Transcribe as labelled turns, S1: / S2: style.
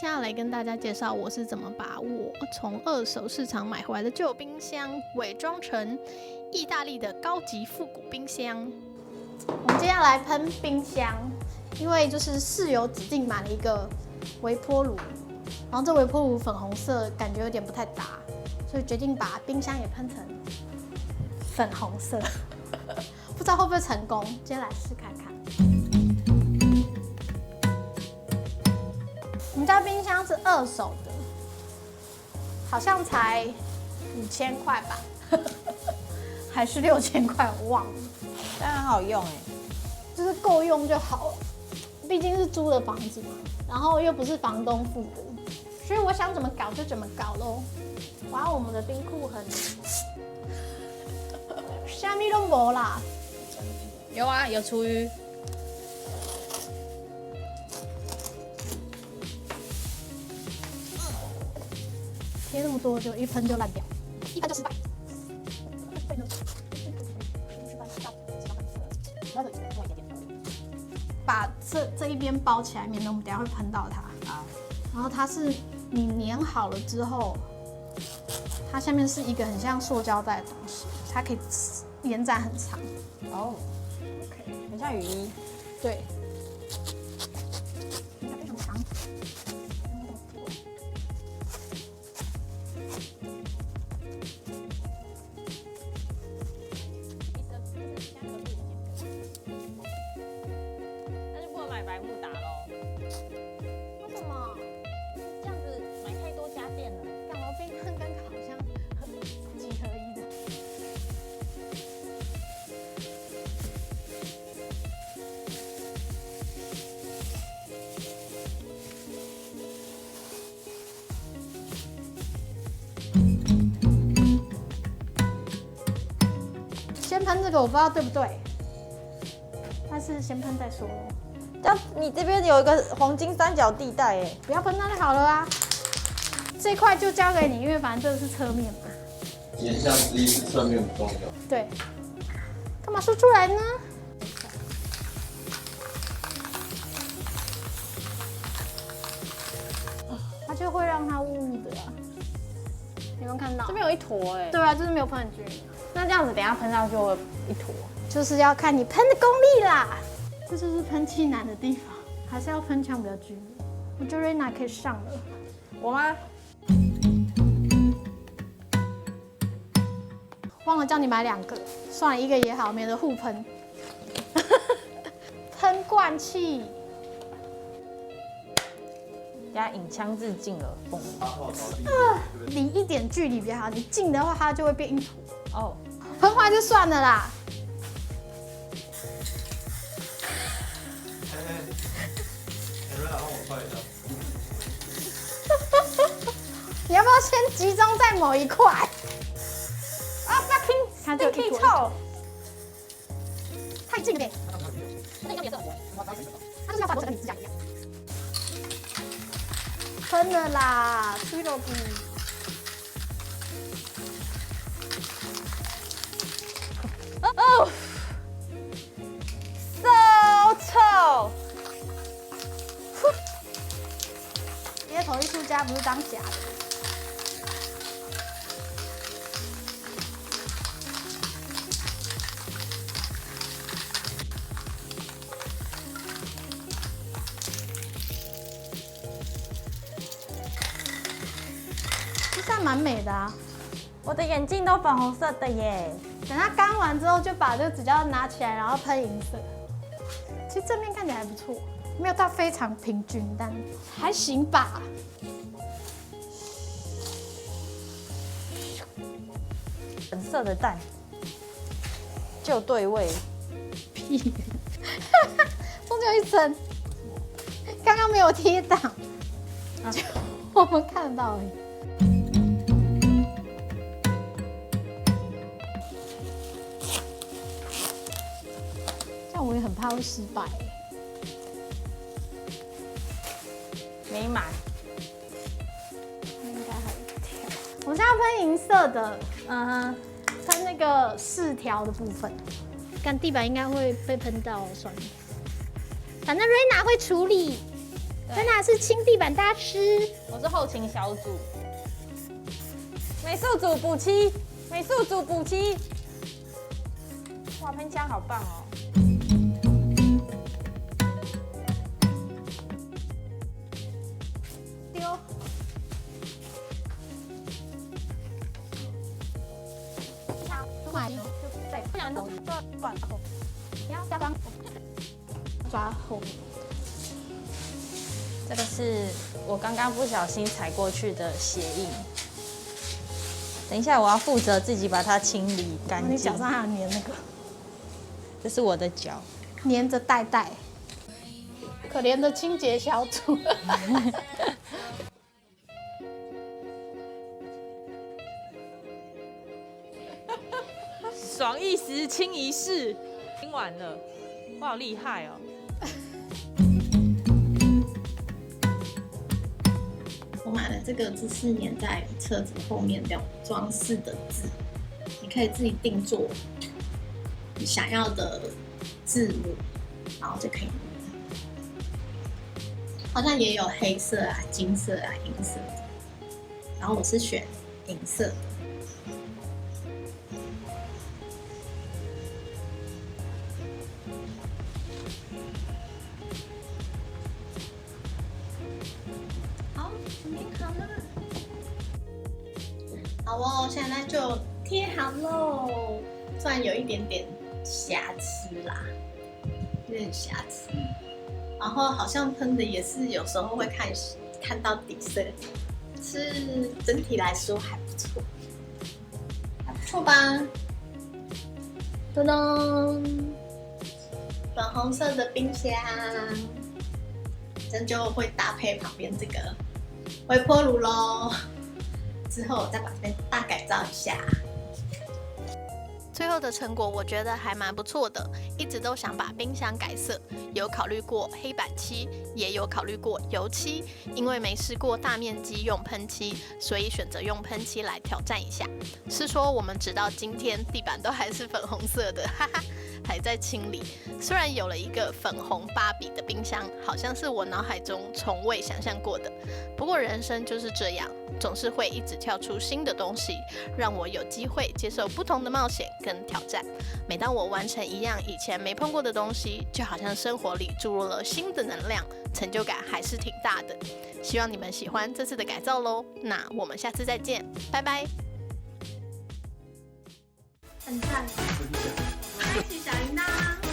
S1: 天要来跟大家介绍我是怎么把我从二手市场买回来的旧冰箱伪装成意大利的高级复古冰箱。我们今天要来喷冰箱，因为就是室友指定买了一个微波炉，然后这微波炉粉红色感觉有点不太搭，所以决定把冰箱也喷成粉红色，不知道会不会成功，今天来试看看。我们家冰箱是二手的，好像才5000块吧，还是6000块，我忘了。
S2: 但很好用哎，
S1: 就是够用就好了。毕竟是租的房子嘛，然后又不是房东付的，所以我想怎么搞就怎么搞咯。哇，我们的冰库很，虾米都没啦。
S2: 有啊，有厨余。
S1: 贴那么多就一喷就烂掉，一喷就失败。把这一边包起来，免得我们等一下会喷到它。
S2: 好，
S1: 然后它是你粘好了之后，它下面是一个很像塑胶袋的东西，它可以延展很长。
S2: 哦 ，OK， 很像雨衣。
S1: 对，它非常长。
S2: 那就不能买白木打喽。
S1: 为什么？
S2: 这样子买太多家电了。
S1: 干嘛冰箱跟烤箱很几合一的？先喷这个，我不知道对不对，但是先喷再说。
S2: 但你这边有一个黄金三角地带哎，
S1: 不要喷它就好了啊。这块就交给你，因为反正这个是侧面嘛。
S3: 言下之意是侧面不重要。
S1: 对。干嘛说出来呢？它就会让它雾雾的啊。有没有看到？
S2: 这边有一坨哎。
S1: 对啊，就是没有喷很均匀。
S2: 那这样子等一下喷上去会一坨。
S1: 就是要看你喷的功力啦。这就是喷漆难的地方，还是要喷枪比较均匀。我觉得瑞娜可以上了。
S2: 我吗？
S1: 忘了叫你买2个，算了，一个也好，免得互喷。喷灌器，
S2: 等下引枪自尽了，嘣。
S1: 离一点距离比较好，你近的话它就会变硬土。
S2: 哦，
S1: 喷坏就算了啦。
S3: 让我快一下。
S1: 你要不要先集中在某一块？啊，不要拼，它就一坨。
S2: 臭。
S1: 太近了点。它就是要把整个你指甲一样。喷了啦，吹了不？
S2: 哦，so 臭。
S1: 街头艺术家不是当假的。其实还蛮美的啊。
S2: 我的眼镜都粉红色的耶。
S1: 等它干完之后，就把这个纸胶拿起来，然后喷银色。其实正面看起来还不错，没有到非常平均，但还行吧。
S2: 粉色的蛋，就对味。
S1: 屁，中间有一层，刚刚没有贴档，就我们看得到而已。这样我也很怕会失败。
S2: 没买。
S1: 应该还有一条。我们现在要喷银色的，
S2: 嗯哼，
S1: 喷那个饰条的部分。干地板应该会被喷到，算了。反正瑞娜会处理。真的是清地板大师。
S2: 我是后勤小组，美术组补漆，美术组补漆。哇，喷枪好棒哦！丢。
S1: 抓后面。
S2: 这个是我刚刚不小心踩过去的鞋印。等一下，我要负责自己把它清理干净。
S1: 你脚上还有粘那个，
S2: 这是我的脚，
S1: 粘着袋袋，可怜的清洁小组。
S2: 爽一时清一世，清完了，我好厉害哦！
S1: 我买了这个字是粘在车子后面的装饰的字，你可以自己定做你想要的字母，然后就可以粘。好像也有黑色啊、金色啊、银色的，然后我是选银色的。好，准备好了。好哦，现在就贴好喽。虽然有一点点瑕疵啦，有点瑕疵。然后好像喷的也是有时候会看到底色，是整体来说还不错，还不错吧？噔噔，粉红色的冰箱，这就会搭配旁边这个微波炉咯。之后我再把这边大改造一下。最后的成果我觉得还蛮不错的，一直都想把冰箱改色，有考虑过黑板漆，也有考虑过油漆，因为没试过大面积用喷漆，所以选择用喷漆来挑战一下。是说我们直到今天地板都还是粉红色的，哈哈，还在清理。虽然有了一个粉红芭比的冰箱，好像是我脑海中从未想象过的。不过人生就是这样，总是会一直跳出新的东西，让我有机会接受不同的冒险跟挑战。每当我完成一样以前没碰过的东西，就好像生活里注入了新的能量，成就感还是挺大的。希望你们喜欢这次的改造咯，那我们下次再见，拜拜。很赞，开启小铃铛。